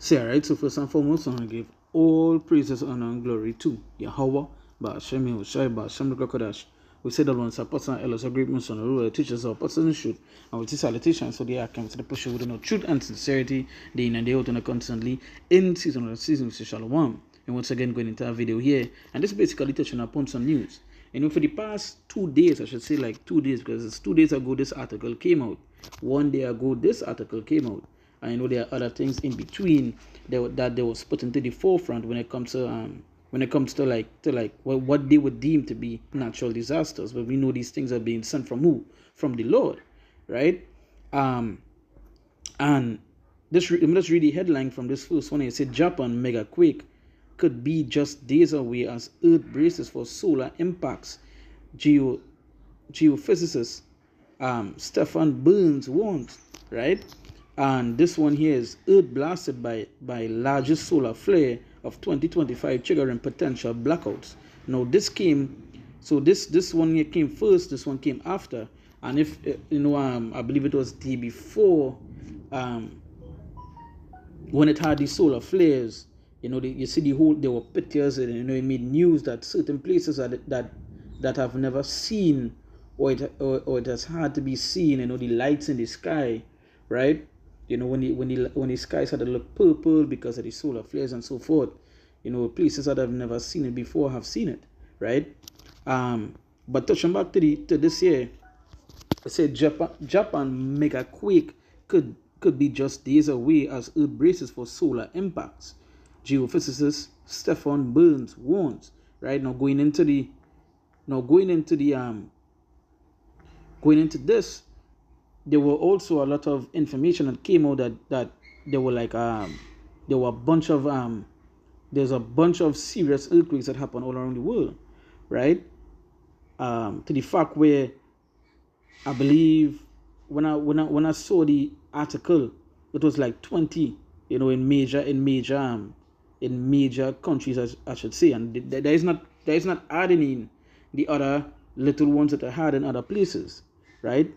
So, alright, so first and foremost, I want to give all praises, honor, and glory to Yahweh, Ba'ashem Yahushai, Ba'ashem Kodash. We say that once a person else a great son, who teaches our person in truth, and with this salutation, so they are come to the push with no truth and sincerity, day in and day out and constantly in season of season, which is Shalom. And once again, going into a video here, and this is basically touching upon some news. You know, for the past 2 days, I should say like 2 days, because it's 2 days ago this article came out. 1 day ago this article came out. I know there are other things in between that they was put into the forefront when it comes to like what they would deem to be natural disasters. But we know these things are being sent from who? From the Lord, right? And let's read the headline from this first one. It said Japan mega quake could be just days away as Earth braces for solar impacts. Geophysicist Stefan Burns warns, right? And this one here is Earth blasted by largest solar flare of 2025 triggering potential blackouts. Now this one here came first, this one came after. And if I believe it was the day before, when it had these solar flares, you see there were pictures, and it made news that certain places that have never seen, or it has had to be seen, the lights in the sky, right? When the skies had to look purple because of the solar flares and so forth. Places that have never seen it before have seen it, right? But touching back to this year, I said Japan mega quake could be just days away as Earth braces for solar impacts. Geophysicist Stefan Burns warns, right? Going into this, there were also a lot of information that came out that there were there's a bunch of serious earthquakes that happen all around the world, right? To the fact where I believe when I saw the article, it was like 20, in major countries, I should say, and there is not adding in the other little ones that are had in other places, right?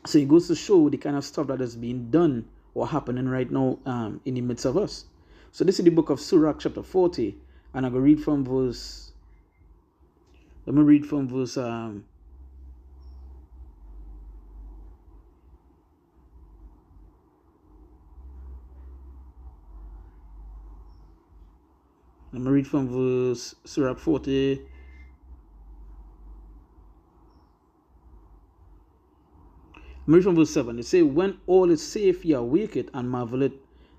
So it goes to show the kind of stuff that is being done or happening right now in the midst of us. So this is the book of Sirach chapter 40, and I'm going to read from verse. Let me read from verse. I'm going to read from verse Sirach 40. Read from verse 7. It says, when all is safe, ye awake it and marvel it,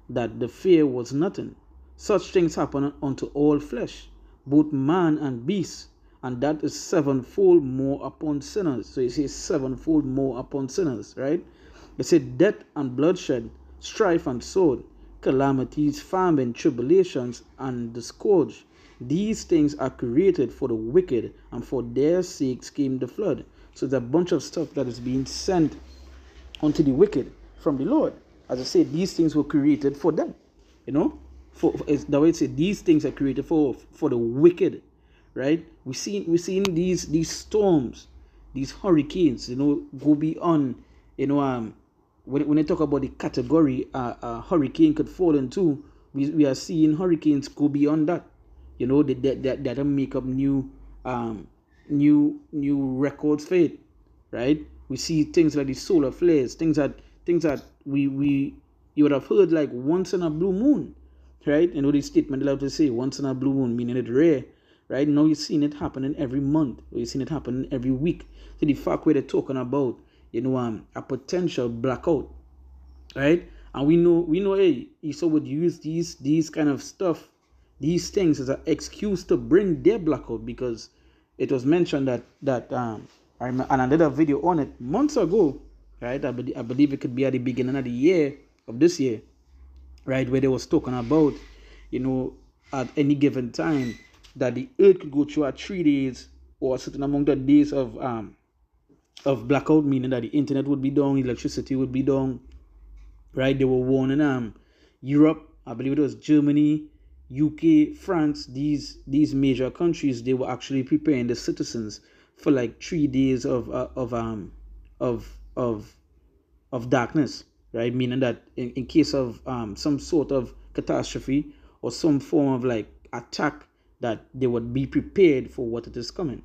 that the fear was nothing. Such things happen unto all flesh, both man and beast, and that is sevenfold more upon sinners. So it says sevenfold more upon sinners, right? It said death and bloodshed, strife and sword, calamities, famine, tribulations, and the scourge. These things are created for the wicked, and for their sakes came the flood. So there's a bunch of stuff that is being sent unto the wicked from the Lord. As I said, these things were created for them. For the way it said, these things are created for the wicked, right? We're seeing these storms, these hurricanes, go beyond, when they talk about the category a hurricane could fall into, we are seeing hurricanes go beyond that. That make up new records for it, right? We see things like the solar flares, things that you would have heard like once in a blue moon, right? The statement they love to say once in a blue moon, meaning it's rare, right? Now you're seeing it happening every month, or you're seeing it happening every week. So the fact where they're talking about, a potential blackout, right? And we know, hey, Esau would use these kind of stuff, these things as an excuse to bring their blackout, because it was mentioned that and I did a video on it months ago, right? I believe it could be at the beginning of the year, of this year, right? Where they was talking about, at any given time, that the earth could go through 3 days or a certain amount of days of blackout, meaning that the internet would be down, electricity would be down, right? They were warning Europe, I believe it was Germany, UK, France, these major countries. They were actually preparing the citizens for like 3 days of darkness, right? Meaning that in case of some sort of catastrophe or some form of like attack, that they would be prepared for what it is coming.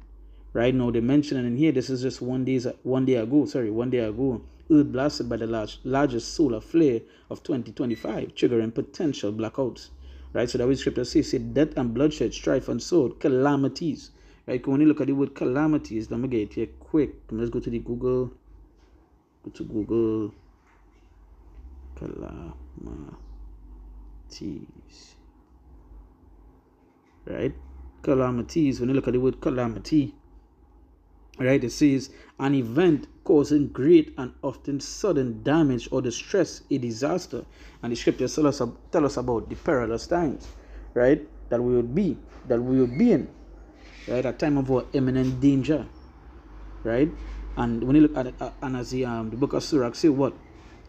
Right now, they mention it in here. This is just one day ago. Earth blasted by the largest solar flare of 2025, triggering potential blackouts. Right, so that way scripture says, death and bloodshed, strife and sword, calamities. Right, when you look at the word calamities, let me get it here quick. Let's go to the Google. Go to Google. Calamities. Right, calamities. When you look at the word calamity, right, it says an event causing great and often sudden damage or distress, a disaster. And the scriptures tell us about the perilous times, right, that we would be in, right, a time of our imminent danger, right. And when you look at it, and as the book of Sirach say what?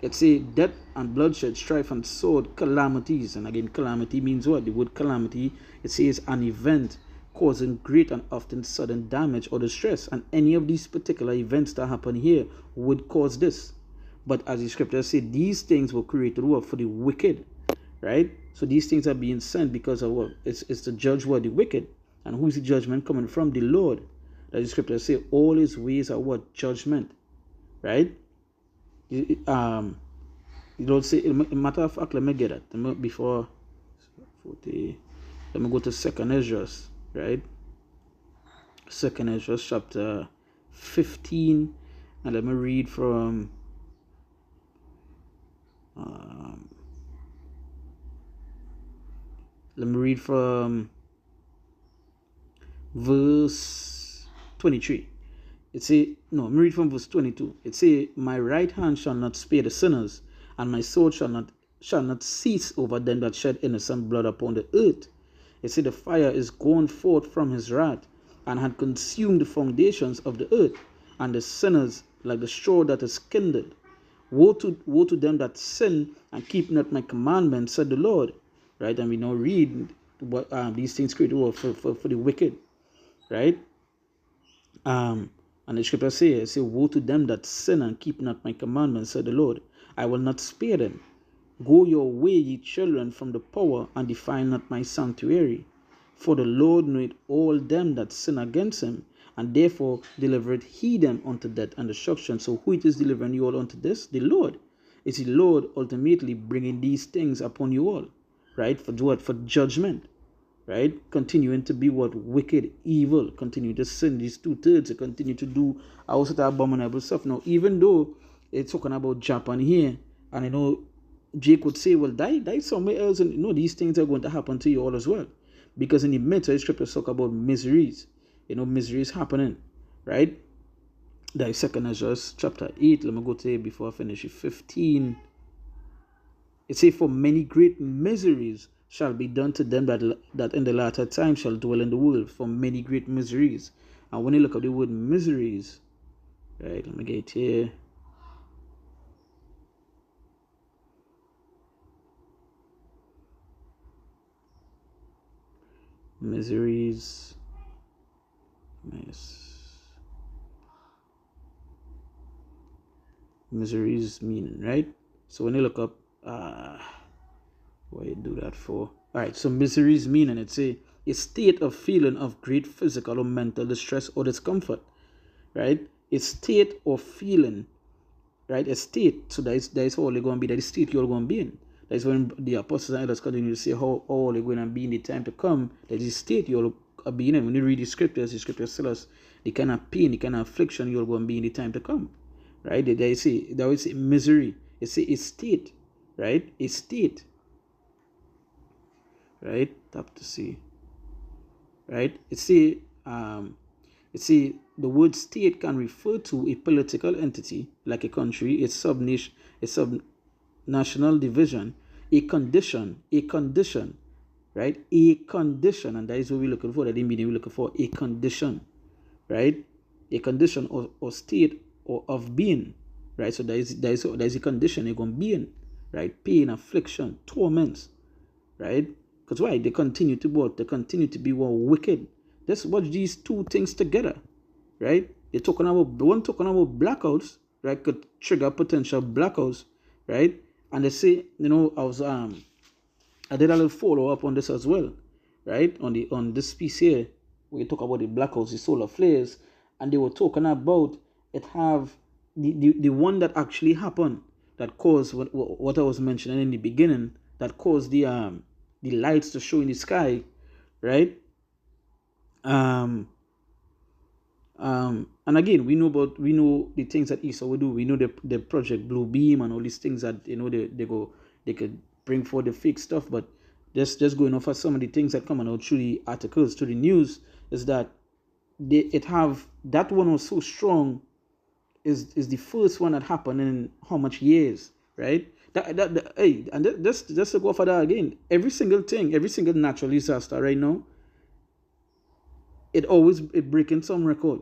It say death and bloodshed, strife and sword, calamities. And again, calamity means what? The word calamity, it says an event causing great and often sudden damage or distress. And any of these particular events that happen here would cause this. But as the scriptures say, these things were created for the wicked, right? So these things are being sent because of what? It's to judge what? The wicked. And who is the judgment coming from? The Lord. As the scriptures say, all his ways are what? Judgment, right? You don't say, matter of fact, let me get it before 40. Let me go to 2nd Ezra, right? 2nd Ezra chapter 15, and let me read from verse 23. It say, no, let me read from verse 22. It say, my right hand shall not spare the sinners, and my sword shall not cease over them that shed innocent blood upon the earth. It say, the fire is gone forth from his wrath, and had consumed the foundations of the earth, and the sinners like the straw that is kindled. Woe to them that sin and keep not my commandments, said the Lord. Right, and we now read what these things created for the wicked, right? And the scripture says, woe to them that sin and keep not my commandments, said the Lord. I will not spare them. Go your way, ye children, from the power, and defile not my sanctuary. For the Lord knoweth all them that sin against him, and therefore delivereth he them unto death and destruction. So who it is delivering you all unto this? The Lord. It's the Lord ultimately bringing these things upon you all, right? For what? For judgment. Right, continuing to be what? Wicked, evil, continue to sin. These 2/3 to continue to do all sort of abominable stuff. Now, even though it's talking about Japan here, and I know Jake would say, well, die somewhere else, and these things are going to happen to you all as well, because in the midst of the scriptures talk about miseries, miseries happening, right? That is 2nd Ezra chapter 8. Let me go to it before I finish it. 15. It says, for many great miseries shall be done to them that in the latter time shall dwell in the world, for many great miseries. And when you look at the word miseries, right, let me get it here. Miseries. Miseries meaning, right? So when you look up, what you do that for? All right, so miseries meaning, it's a state of feeling of great physical or mental distress or discomfort, right? A state of feeling, right? A state. So that is all you're going to be. That is state you're going to be in. That is when the apostles and others continue to say how all you're going to be in the time to come. That is state you're being in. When you read the scriptures tell us the kind of pain, the kind of affliction you're going to be in the time to come, right? They say misery. It's a state, right? A state. Right, tap to see. Right, it's the word state can refer to a political entity like a country, a subnational division, a condition, right? A condition, and that is what we're looking for. That didn't mean we're looking for a condition, right? A condition or state or of being, right? So there is a condition you're going to be in, right? Pain, affliction, torments, right? Because why? They continue to what? They continue to be wicked. Let's watch these two things together, right? They're talking about blackouts, right? Could trigger potential blackouts, right? And they say, I did a little follow up on this as well, right? On this piece here, where you talk about the blackouts, the solar flares, and they were talking about it have the one that actually happened that caused what I was mentioning in the beginning, that caused the lights to show in the sky, right? Um, and again, we know the things that ESA will do. We know the project Blue Beam and all these things that they could bring forth the fake stuff. But just going off of some of the things that come out through the articles, through the news, is that that one was so strong, is the first one that happened in how much years, right? Just to go for that again, every single natural disaster right now, it breaking some record.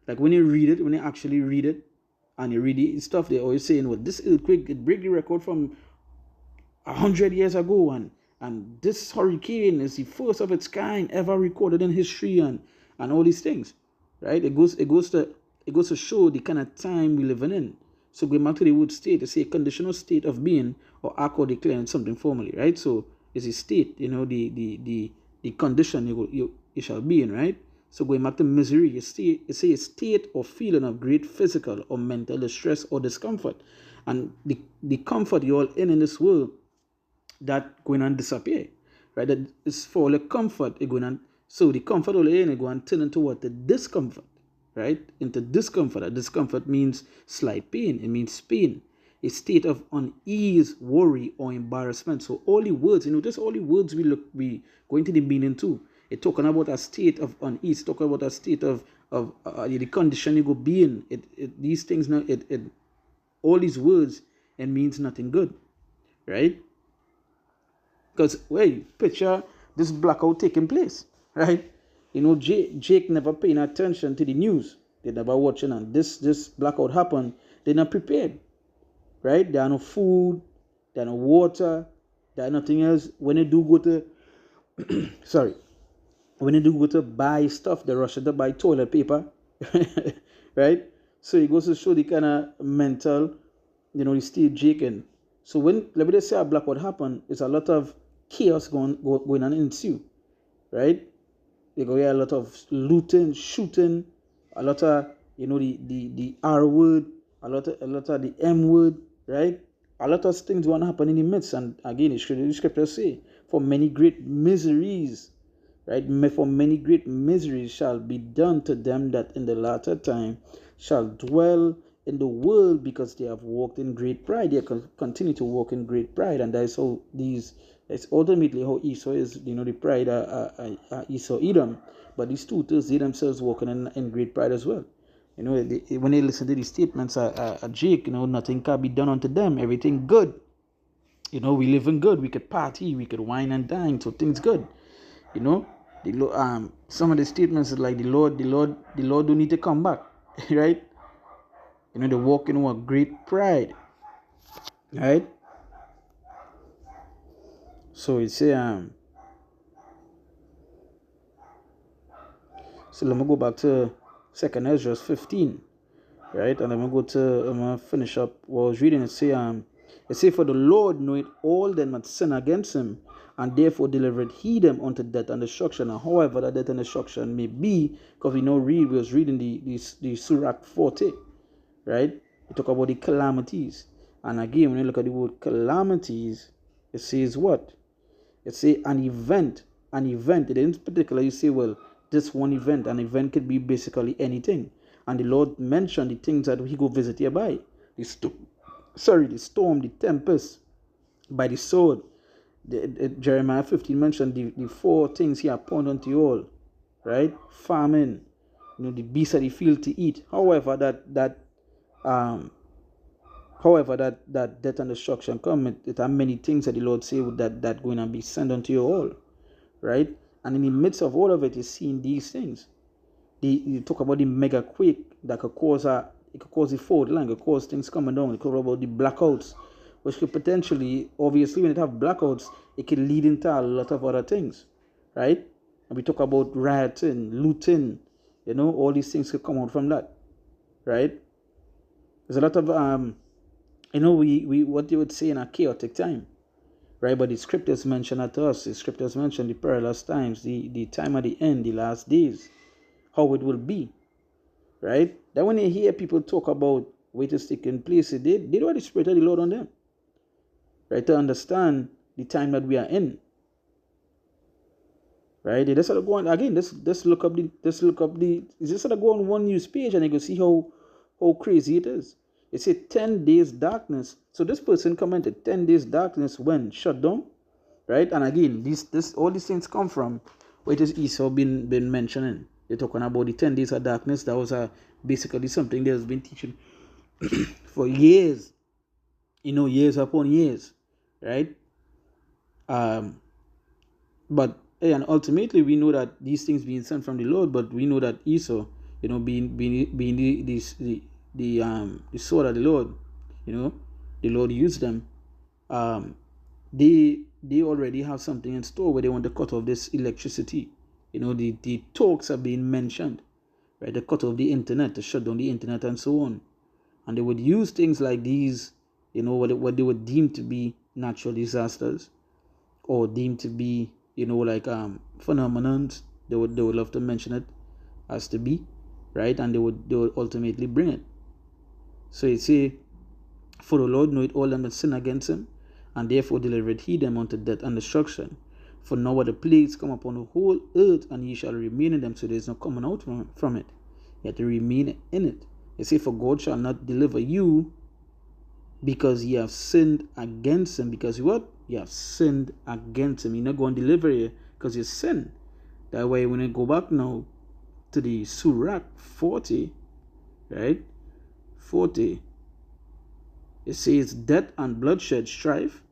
Like when you actually read it, and you read the stuff, they always saying, well, this earthquake, it break the record from 100 years ago, and this hurricane is the first of its kind ever recorded in history, and all these things, right? It goes to show the kind of time we living in. So going back to the word state, it's a conditional state of being, or act or declaring something formally, right? So it's a state, the condition you shall be in, right? So going back to misery, you say a state or feeling of great physical or mental distress or discomfort. And the comfort you're all in this world, that going and disappear, right? That is for the comfort, it going on. So the comfort all in, it go and turn into what? The discomfort, right? Into discomfort. A discomfort means slight pain. It means pain. A state of unease, worry, or embarrassment. So all the words, just all the words we go into the meaning too. It's talking about a state of unease, talking about a state of the condition you go be in. These things now, all these words, it means nothing good, right? Because, picture this blackout taking place, right? Jake never paying attention to the news. They never watching, and this blackout happened. They're not prepared, right? There are no food, there are no water, there are nothing else. When they do go to, when they do go to buy stuff, they rush to buy toilet paper, right? So it goes to show the kind of mental, the state Jake in. So when, let me just say a blackout happened, it's a lot of chaos going on ensue, right? You go hear a lot of looting, shooting, a lot of the R word, a lot of the M word, right? A lot of things want to happen in the midst, and again, the scripture say, for many great miseries, right? For many great miseries shall be done to them that in the latter time shall dwell in the world, because they have walked in great pride. They continue to walk in great pride, and that is how it's ultimately how Esau is, the pride Esau Edom. But these two, they themselves walking in great pride as well. When they listen to these statements, Jake, nothing can be done unto them. Everything good. We live in good. We could party, we could wine and dine, so things good. Some of the statements is like the Lord don't need to come back, right? They walk in with great pride, right? So it's so let me go back to 2nd Ezra 15, right? And I'm gonna finish up what I was reading. It say, for the Lord knoweth all them that sin against him, and therefore delivered he them unto death and destruction. And however that death and destruction may be, because we was reading the Surah 40, right? We talk about the calamities. And again, when you look at the word calamities, it says what? It says an event. It didn't particularly say, well, this one event. An event could be basically anything. And the Lord mentioned the things that he go visit hereby. The storm, the tempest, by the sword. Jeremiah 15 mentioned the 4 things he appointed unto you all, right? Famine, the beasts of the field to eat. However, that death and destruction come, it are many things that the Lord say that going to be sent unto you all, right? And in the midst of all of it, is seeing these things. You talk about the mega quake that could cause the fault line, could cause things coming down. You talk about the blackouts, which could potentially, obviously, when it have blackouts, it can lead into a lot of other things, right? And we talk about rioting, looting, all these things could come out from that, right? There's a lot of we what you would say in a chaotic time, right? But the scriptures mention it to us. The scriptures mention the perilous times, the time at the end, the last days, how it will be, right? That when you hear people talk about what is taking place, they don't have the Spirit of the Lord on them, right? To understand the time that we are in, right? They just have to go on again. Just look up the. Just have to go on one news page and you can see how crazy it is. It said 10 days darkness. So this person commented 10 days darkness when shut down, right? And again, this all these things come from what is Esau been mentioning. They're talking about the 10 days of darkness. That was basically something they has been teaching for years, years upon years, right? But and ultimately we know that these things being sent from the Lord, but we know that Esau, being the sword of the Lord, the Lord used them. They already have something in store where they want to cut off this electricity. The talks are being mentioned, right? The cut off the internet, to shut down the internet and so on. And they would use things like these, what they would deem to be natural disasters, or deemed to be, like phenomenons. They would love to mention it as to be, right? And they would ultimately bring it. So it say, for the Lord knoweth all them that sin against him, and therefore delivered he them unto death and destruction. For now are the plagues come upon the whole earth, and ye shall remain in them. So there is no coming out from it. You have to remain in it. It say, for God shall not deliver you because ye have sinned against him. Because what? You have sinned against him. He's not going to deliver you because you sin. That way, when I go back now to the Surah 40, right? 40, it says, death and bloodshed, strife,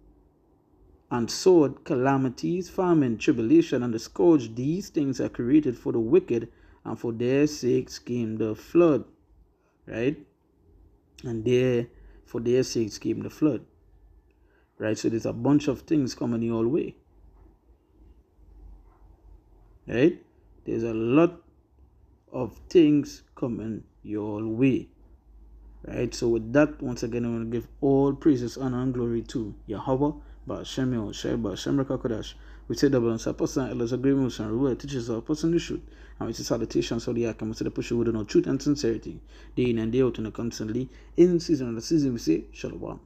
and sword, calamities, famine, tribulation, and the scourge. These things are created for the wicked, and for their sakes came the flood, right? And for their sakes came the flood, right? So there's a bunch of things coming your way, right? There's a lot of things coming your way, right? So with that, once again, I want to give all praises, honor, and glory to Yahweh, Ba'ashem Yahushua, Ba'ashem Rakakadash. We say double and Saposan, Elohim, agreement, and reward, teaches our person the truth. And with the salutations of the Akam, to the push with no truth and sincerity, day in and day out, and constantly in season and the season, we say Shalom.